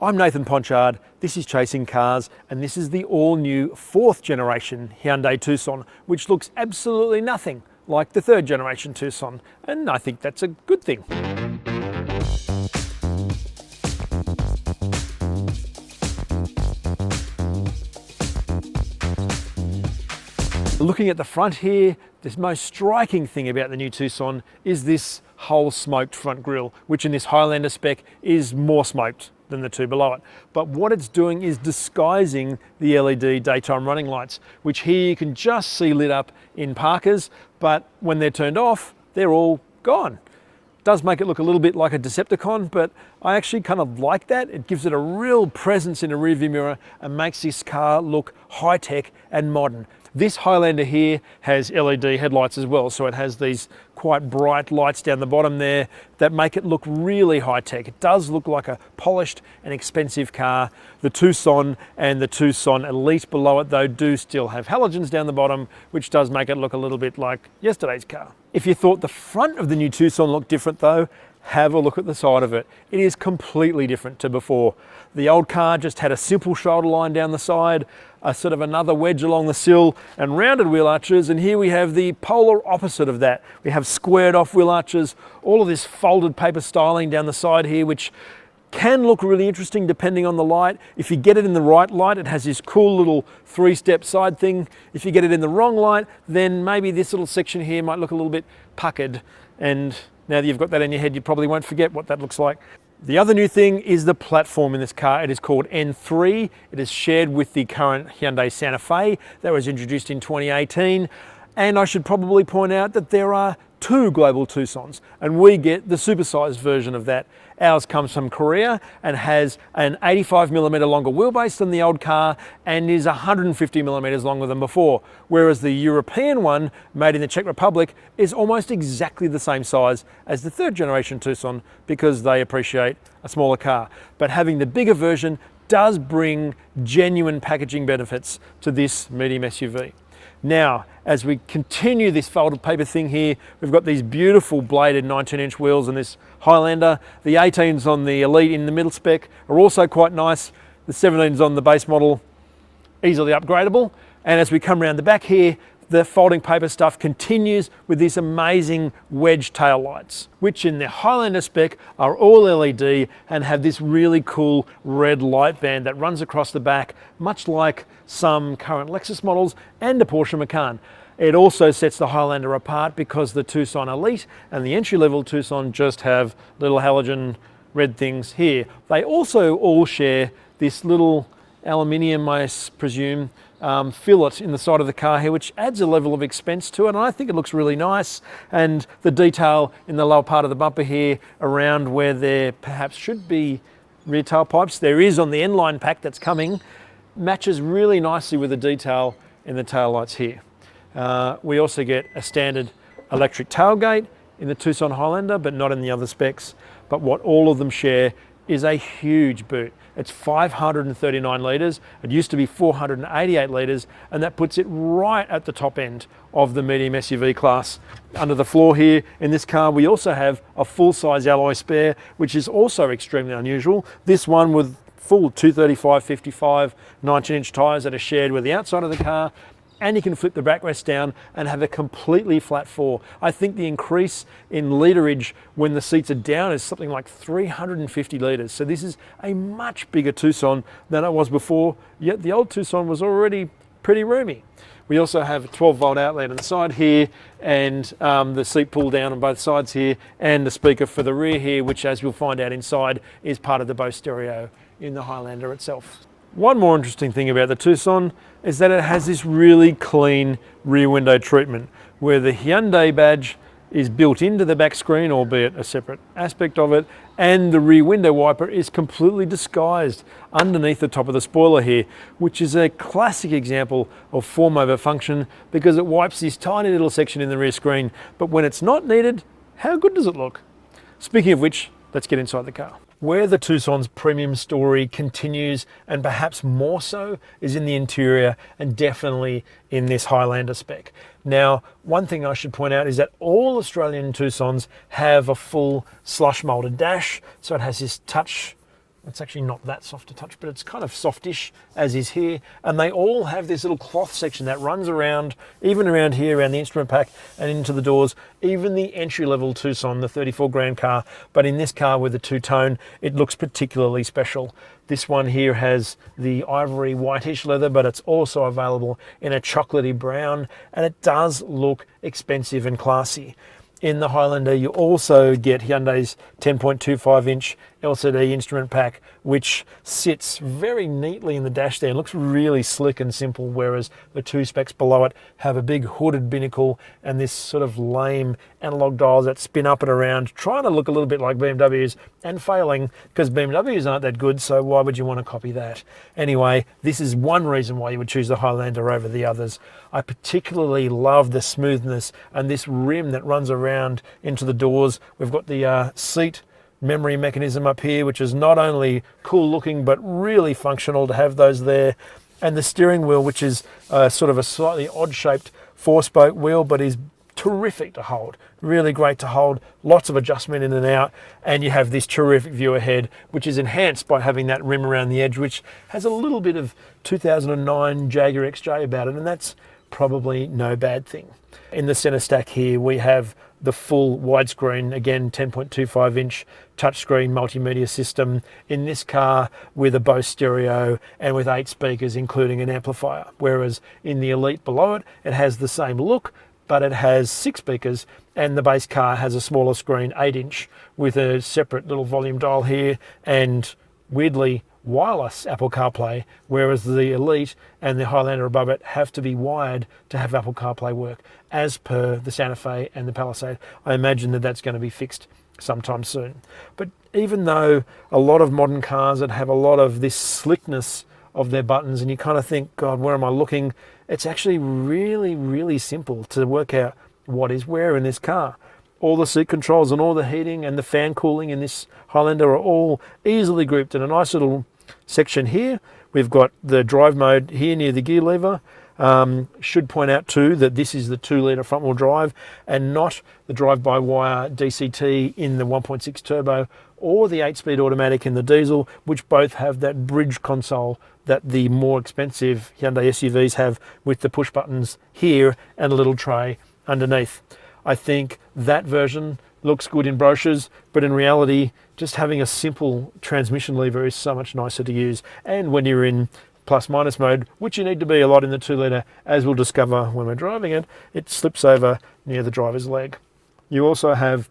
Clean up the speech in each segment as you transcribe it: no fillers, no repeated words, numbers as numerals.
I'm Nathan Ponchard, this is Chasing Cars, and this is the all-new 4th generation Hyundai Tucson, which looks absolutely nothing like the 3rd generation Tucson, and I think that's a good thing. Looking at the front here, the most striking thing about the new Tucson is this whole smoked front grille, which in this Highlander spec is more smoked than the two below it. But what it's doing is disguising the LED daytime running lights, which here you can just see lit up in parkers, but when they're turned off, they're all gone. It does make it look a little bit like a Decepticon, but I actually kind of like that. It gives it a real presence in a rearview mirror and makes this car look high-tech and modern. This Highlander here has LED headlights as well, so it has these quite bright lights down the bottom there that make it look really high-tech. It does look like a polished and expensive car. The Tucson and the Tucson Elite below it, though, do still have halogens down the bottom, which does make it look a little bit like yesterday's car. If you thought the front of the new Tucson looked different, though, have a look at the side of it. It is completely different to before. The old car just had a simple shoulder line down the side, a sort of another wedge along the sill, and rounded wheel arches, and here we have the polar opposite of that. We have squared off wheel arches, all of this folded paper styling down the side here, which can look really interesting depending on the light. If you get it in the right light, it has this cool little 3-step side thing. If you get it in the wrong light, then maybe this little section here might look a little bit puckered, and now that you've got that in your head, you probably won't forget what that looks like. The other new thing is the platform in this car. It is called N3. It is shared with the current Hyundai Santa Fe that was introduced in 2018. And I should probably point out that there are 2 global Tucsons, and we get the supersized version of that. Ours comes from Korea and has an 85mm longer wheelbase than the old car and is 150mm longer than before, whereas the European one, made in the Czech Republic, is almost exactly the same size as the 3rd generation Tucson because they appreciate a smaller car. But having the bigger version does bring genuine packaging benefits to this medium SUV. Now, as we continue this folded paper thing here, we've got these beautiful bladed 19-inch wheels in this Highlander. The 18s on the Elite in the middle spec are also quite nice. The 17s on the base model, easily upgradable. And as we come around the back here, the folding paper stuff continues with these amazing wedge tail lights, which in the Highlander spec are all LED and have this really cool red light band that runs across the back, much like some current Lexus models and a Porsche Macan. It also sets the Highlander apart because the Tucson Elite and the entry-level Tucson just have little halogen red things here. They also all share this little aluminium, I presume, fillet in the side of the car here, which adds a level of expense to it, and I think it looks really nice. And the detail in the lower part of the bumper here around where there perhaps should be rear tailpipes, there is on the N-line pack that's coming, matches really nicely with the detail in the taillights here. We also get a standard electric tailgate in the Tucson Highlander, but not in the other specs. But what all of them share is a huge boot. It's 539 litres. It used to be 488 litres, and that puts it right at the top end of the medium SUV class. Under the floor here in this car, we also have a full-size alloy spare, which is also extremely unusual. This one with full 235/55 19-inch tyres that are shared with the outside of the car, and you can flip the backrest down and have a completely flat 4. I think the increase in literage when the seats are down is something like 350 litres. So this is a much bigger Tucson than it was before, yet the old Tucson was already pretty roomy. We also have a 12-volt outlet on the side here, and the seat pull down on both sides here, and the speaker for the rear here, which, as we'll find out inside, is part of the Bose stereo in the Highlander itself. One more interesting thing about the Tucson is that it has this really clean rear window treatment where the Hyundai badge is built into the back screen, albeit a separate aspect of it, and the rear window wiper is completely disguised underneath the top of the spoiler here, which is a classic example of form over function because it wipes this tiny little section in the rear screen, but when it's not needed, how good does it look? Speaking of which, let's get inside the car. Where the Tucson's premium story continues, and perhaps more so, is in the interior and definitely in this Highlander spec. Now, one thing I should point out is that all Australian Tucsons have a full slush molded dash, so it has this touch It's actually not that soft to touch, but it's kind of softish, as is here. And they all have this little cloth section that runs around, even around here, around the instrument pack and into the doors. Even the entry-level Tucson, the 34 grand car, but in this car with the two-tone, it looks particularly special. This one here has the ivory whitish leather, but it's also available in a chocolatey brown, and it does look expensive and classy. In the Highlander, you also get Hyundai's 10.25-inch LCD instrument pack, which sits very neatly in the dash there. It looks really slick and simple, whereas the two specs below it have a big hooded binnacle and this sort of lame analog dials that spin up and around, trying to look a little bit like BMWs and failing, because BMWs aren't that good, so why would you want to copy that? Anyway, this is one reason why you would choose the Highlander over the others. I particularly love the smoothness and this rim that runs around into the doors. We've got the seat memory mechanism up here, which is not only cool looking but really functional to have those there, and the steering wheel, which is sort of a slightly odd shaped 4-spoke wheel, but is terrific to hold, really great to hold, lots of adjustment in and out, and you have this terrific view ahead, which is enhanced by having that rim around the edge, which has a little bit of 2009 Jaguar XJ about it, and that's probably no bad thing. In the center stack here we have the full widescreen, again 10.25-inch touchscreen multimedia system in this car with a Bose stereo and with 8 speakers including an amplifier, whereas in the Elite below it, it has the same look but it has 6 speakers, and the base car has a smaller screen, 8-inch, with a separate little volume dial here and weirdly wireless Apple CarPlay, whereas the Elite and the Highlander above it have to be wired to have Apple CarPlay work, as per the Santa Fe and the Palisade. I imagine that that's going to be fixed sometime soon. But even though a lot of modern cars that have a lot of this slickness of their buttons, and you kind of think, God, where am I looking? It's actually really, really simple to work out what is where in this car. All the seat controls and all the heating and the fan cooling in this Highlander are all easily grouped in a nice little section here. We've got the drive mode here near the gear lever. Should point out too that this is the 2-litre front wheel drive and not the drive-by-wire DCT in the 1.6 turbo or the 8-speed automatic in the diesel, which both have that bridge console that the more expensive Hyundai SUVs have, with the push buttons here and a little tray underneath. I think that version looks good in brochures, but in reality, just having a simple transmission lever is so much nicer to use. And when you're in plus minus mode, which you need to be a lot in the 2-litre, as we'll discover when we're driving it, it slips over near the driver's leg. You also have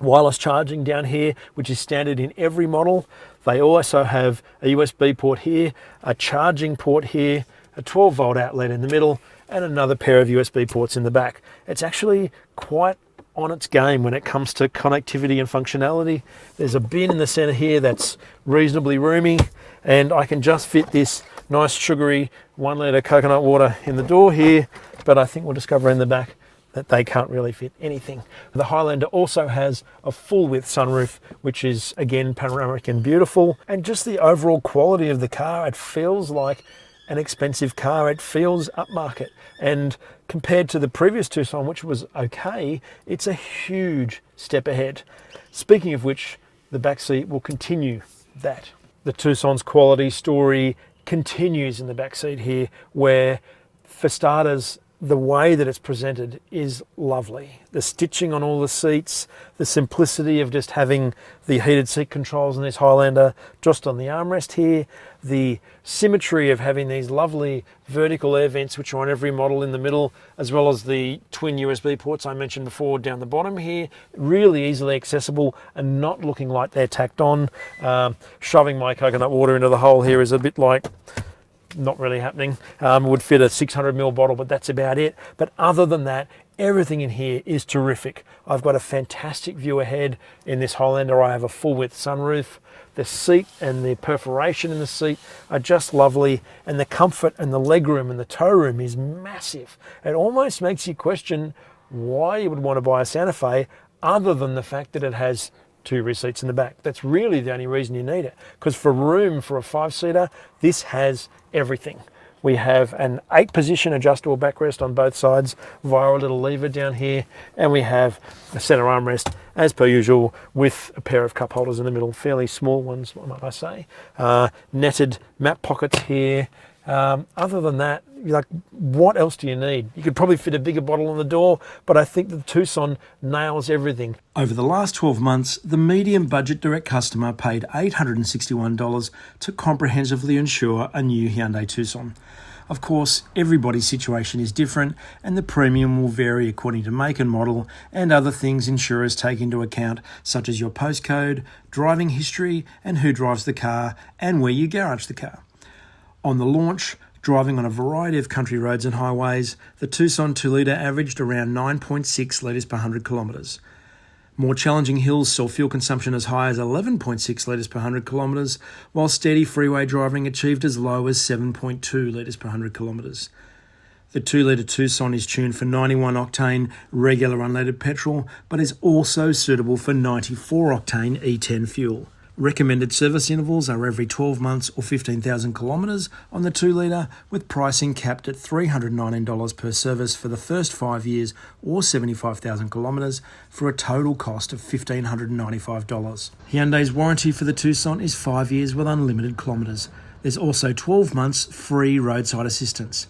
wireless charging down here, which is standard in every model. They also have a USB port here, a charging port here, a 12-volt outlet in the middle, and another pair of USB ports in the back. It's actually quite on its game when it comes to connectivity and functionality. There's a bin in the center here that's reasonably roomy, and I can just fit this nice sugary 1-litre coconut water in the door here, but I think we'll discover in the back that they can't really fit anything. The Highlander also has a full width sunroof, which is again panoramic and beautiful, and just the overall quality of the car, it feels like an expensive car. It feels upmarket, and compared to the previous Tucson, which was okay, it's a huge step ahead. Speaking of which, the back seat will continue that. The Tucson's quality story continues in the back seat here, where for starters, the way that it's presented is lovely. The stitching on all the seats, the simplicity of just having the heated seat controls in this Highlander just on the armrest here, the symmetry of having these lovely vertical air vents which are on every model in the middle, as well as the twin USB ports I mentioned before down the bottom here, really easily accessible and not looking like they're tacked on. Shoving my coconut water into the hole here is a bit like not really happening. Would fit a 600ml bottle, but that's about it. But other than that, everything in here is terrific. I've got a fantastic view ahead in this Highlander. I have a full width sunroof. The seat and the perforation in the seat are just lovely, and the comfort and the legroom and the tow room is massive. It almost makes you question why you would want to buy a Santa Fe, other than the fact that it has 2 rear seats in the back. That's really the only reason you need it, because for room for a 5-seater, this has everything. We have an 8-position adjustable backrest on both sides via a little lever down here, and we have a center armrest as per usual with a pair of cup holders in the middle, fairly small ones, might I say. Netted map pockets here. Other than that, like, what else do you need? You could probably fit a bigger bottle on the door, but I think the Tucson nails everything. Over the last 12 months, the medium budget direct customer paid $861 to comprehensively insure a new Hyundai Tucson. Of course, everybody's situation is different, and the premium will vary according to make and model and other things insurers take into account, such as your postcode, driving history, and who drives the car and where you garage the car. On the launch, driving on a variety of country roads and highways, the Tucson 2-litre averaged around 9.6 litres per 100 kilometres. More challenging hills saw fuel consumption as high as 11.6 litres per 100 kilometres, while steady freeway driving achieved as low as 7.2 litres per 100 kilometres. The 2-litre Tucson is tuned for 91-octane regular unleaded petrol, but is also suitable for 94-octane E10 fuel. Recommended service intervals are every 12 months or 15,000 kilometres on the 2-litre, with pricing capped at $319 per service for the first 5 years or 75,000 kilometres, for a total cost of $1,595. Hyundai's warranty for the Tucson is 5 years with unlimited kilometres. There's also 12 months free roadside assistance.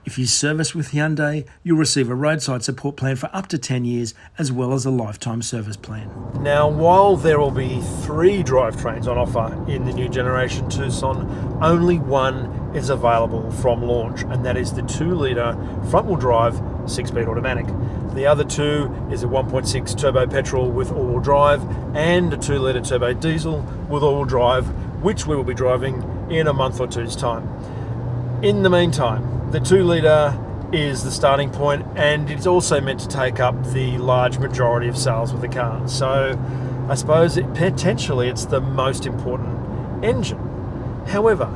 If you service with Hyundai, you'll receive a roadside support plan for up to 10 years, as well as a lifetime service plan. Now, while there will be 3 drivetrains on offer in the new generation Tucson, only one is available from launch, and that is the 2-litre front-wheel drive 6-speed automatic. The other 2 is a 1.6 turbo petrol with all-wheel drive and a 2-litre turbo diesel with all-wheel drive, which we will be driving in a month or two's time. In the meantime, the 2-litre is the starting point, and it's also meant to take up the large majority of sales with the car. So I suppose potentially it's the most important engine. However,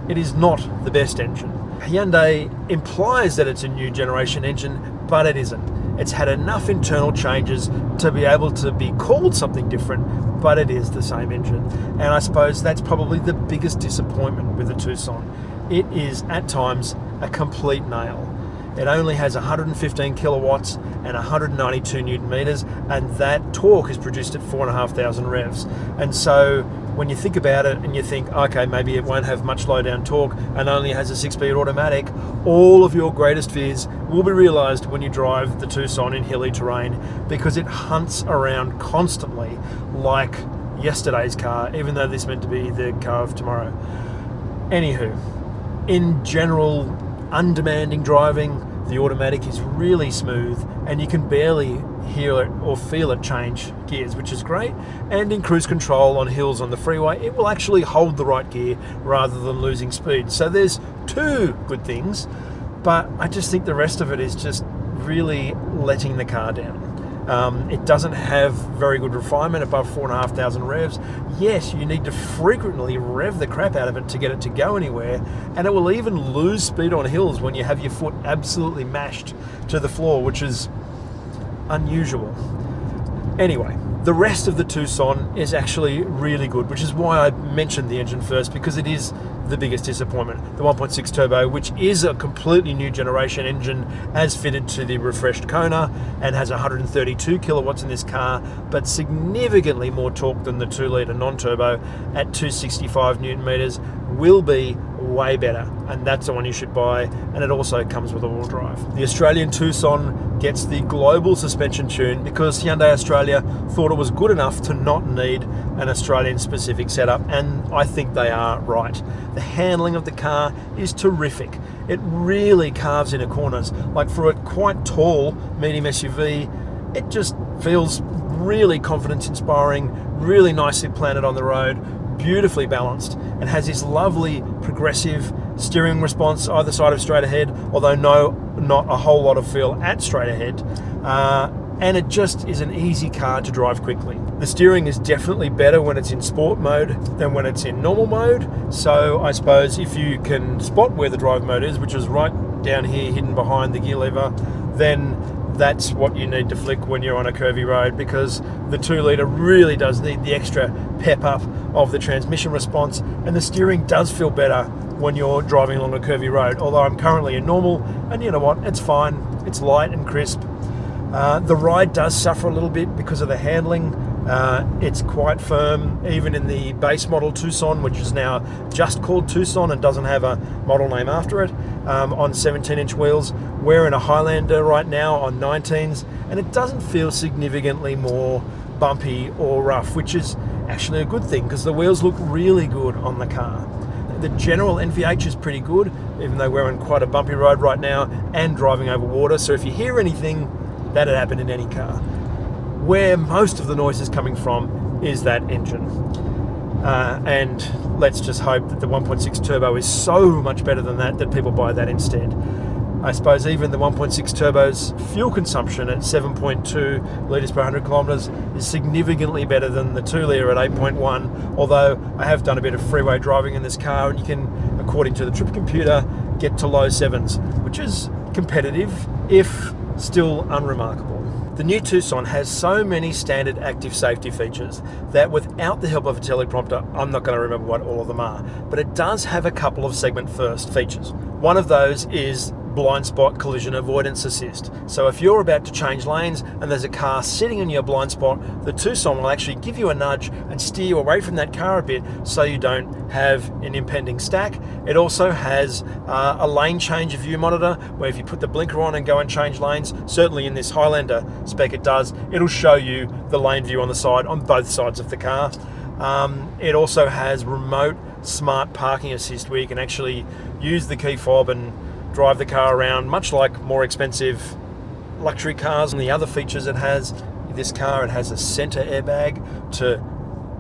it is not the best engine. Hyundai implies that it's a new generation engine, but it isn't. It's had enough internal changes to be able to be called something different, but it is the same engine. And I suppose that's probably the biggest disappointment with the Tucson. It is, at times, a complete nail. It only has 115 kilowatts and 192 newton meters, and that torque is produced at 4,500 revs. And so when you think about it and you think, okay, maybe it won't have much low down torque and only has a 6-speed automatic, all of your greatest fears will be realized when you drive the Tucson in hilly terrain, because it hunts around constantly like yesterday's car, even though this is meant to be the car of tomorrow. Anywho, in general, undemanding driving, the automatic is really smooth, and you can barely hear it or feel it change gears, which is great. And in cruise control on hills on the freeway, it will actually hold the right gear rather than losing speed. So there's 2 good things, but I just think the rest of it is just really letting the car down. It doesn't have very good refinement above 4,500 revs. Yes, you need to frequently rev the crap out of it to get it to go anywhere, and it will even lose speed on hills when you have your foot absolutely mashed to the floor, which is unusual. Anyway, the rest of the Tucson is actually really good, which is why I mentioned the engine first, because it is the biggest disappointment. The 1.6 turbo, which is a completely new generation engine as fitted to the refreshed Kona, and has 132 kilowatts in this car, but significantly more torque than the 2-litre non-turbo at 265 newton meters, will be way better, and that's the one you should buy. And it also comes with all-wheel drive. The Australian Tucson gets the global suspension tune because Hyundai Australia thought it was good enough to not need an Australian specific setup, and I think they are right. The handling of the car is terrific. It really carves into corners. Like, for a quite tall medium SUV, it just feels really confidence inspiring, really nicely planted on the road, beautifully balanced, and has this lovely progressive steering response either side of straight ahead, although not a whole lot of feel at straight ahead. And it just is an easy car to drive quickly. The steering is definitely better when it's in sport mode than when it's in normal mode. So I suppose if you can spot where the drive mode is, which is right down here hidden behind the gear lever, then that's what you need to flick when you're on a curvy road, because the 2 litre really does need the extra pep up of the transmission response, and the steering does feel better when you're driving along a curvy road. Although I'm currently in normal, and you know what, it's fine, it's light and crisp. The ride does suffer a little bit because of the handling. It's quite firm, even in the base model Tucson, which is now just called Tucson and doesn't have a model name after it, on 17-inch wheels. We're in a Highlander right now on 19s, and it doesn't feel significantly more bumpy or rough, which is actually a good thing because the wheels look really good on the car. The general NVH is pretty good, even though we're on quite a bumpy road right now and driving over water. So if you hear anything, that'd happen in any car. Where most of the noise is coming from is that engine. And let's just hope that the 1.6 turbo is so much better than that people buy that instead. I suppose even the 1.6 turbo's fuel consumption at 7.2 litres per 100 kilometres is significantly better than the 2 litre at 8.1, although I have done a bit of freeway driving in this car, and you can, according to the trip computer, get to low 7s, which is competitive, if still unremarkable. The new Tucson has so many standard active safety features that without the help of a teleprompter, I'm not going to remember what all of them are, but it does have a couple of segment first features. One of those is blind spot collision avoidance assist. So if you're about to change lanes and there's a car sitting in your blind spot, the Tucson will actually give you a nudge and steer you away from that car a bit so you don't have an impending stack. It also has a lane change view monitor, where if you put the blinker on and go and change lanes, certainly in this Highlander spec it does, it'll show you the lane view on the side on both sides of the car. It also has remote smart parking assist, where you can actually use the key fob and drive the car around, much like more expensive luxury cars. And the other features it has, this car, it has a center airbag to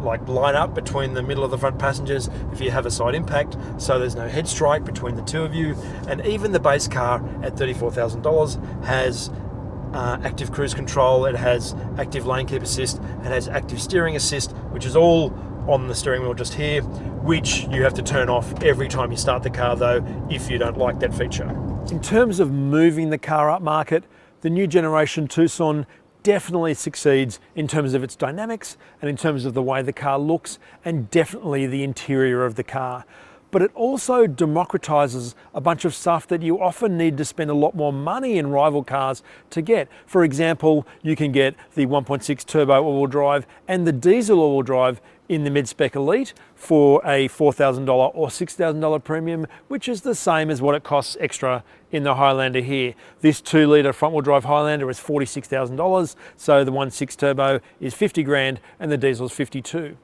line up between the middle of the front passengers if you have a side impact, so there's no head strike between the two of you. And even the base car at $34,000 has active cruise control, it has active lane keep assist, it has active steering assist, which is all on the steering wheel just here, which you have to turn off every time you start the car though, if you don't like that feature. In terms of moving the car up market, the new generation Tucson definitely succeeds in terms of its dynamics and in terms of the way the car looks, and definitely the interior of the car. But it also democratizes a bunch of stuff that you often need to spend a lot more money in rival cars to get. For example, you can get the 1.6 turbo all-wheel drive and the diesel all-wheel drive in the mid-spec Elite for a $4,000 or $6,000 premium, which is the same as what it costs extra in the Highlander here. This 2 litre front-wheel drive Highlander is $46,000, so the 1.6 turbo is 50 grand and the diesel is 52.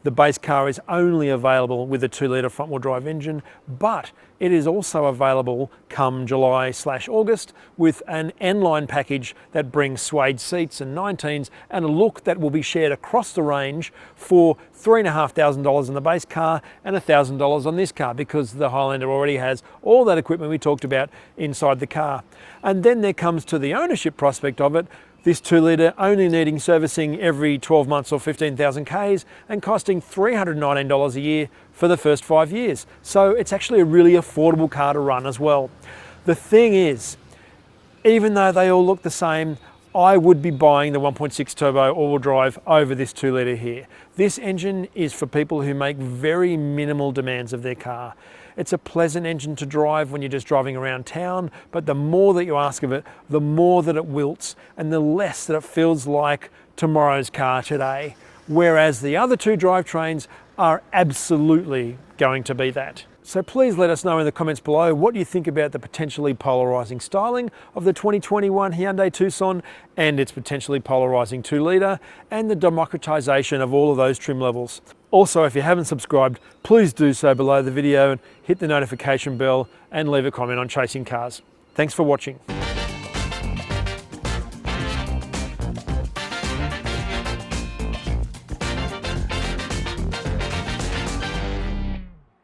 The base car is only available with a 2 litre front-wheel drive engine, but it is also available come July/August with an N-line package that brings suede seats and 19s and a look that will be shared across the range for $3,500 in the base car and $1,000 on this car, because the Highlander already has all that equipment we talked about inside the car. And then there comes to the ownership prospect of it. This 2 litre only needing servicing every 12 months or 15,000 Ks and costing $319 a year for the first 5 years. So it's actually a really affordable car to run as well. The thing is, even though they all look the same, I would be buying the 1.6 turbo all-wheel drive over this 2 litre here. This engine is for people who make very minimal demands of their car. It's a pleasant engine to drive when you're just driving around town, but the more that you ask of it, the more that it wilts and the less that it feels like tomorrow's car today. Whereas the other two drivetrains are absolutely going to be that. So please let us know in the comments below what you think about the potentially polarizing styling of the 2021 Hyundai Tucson and its potentially polarizing 2 litre and the democratization of all of those trim levels. Also, if you haven't subscribed, please do so below the video and hit the notification bell and leave a comment on Chasing Cars. Thanks for watching.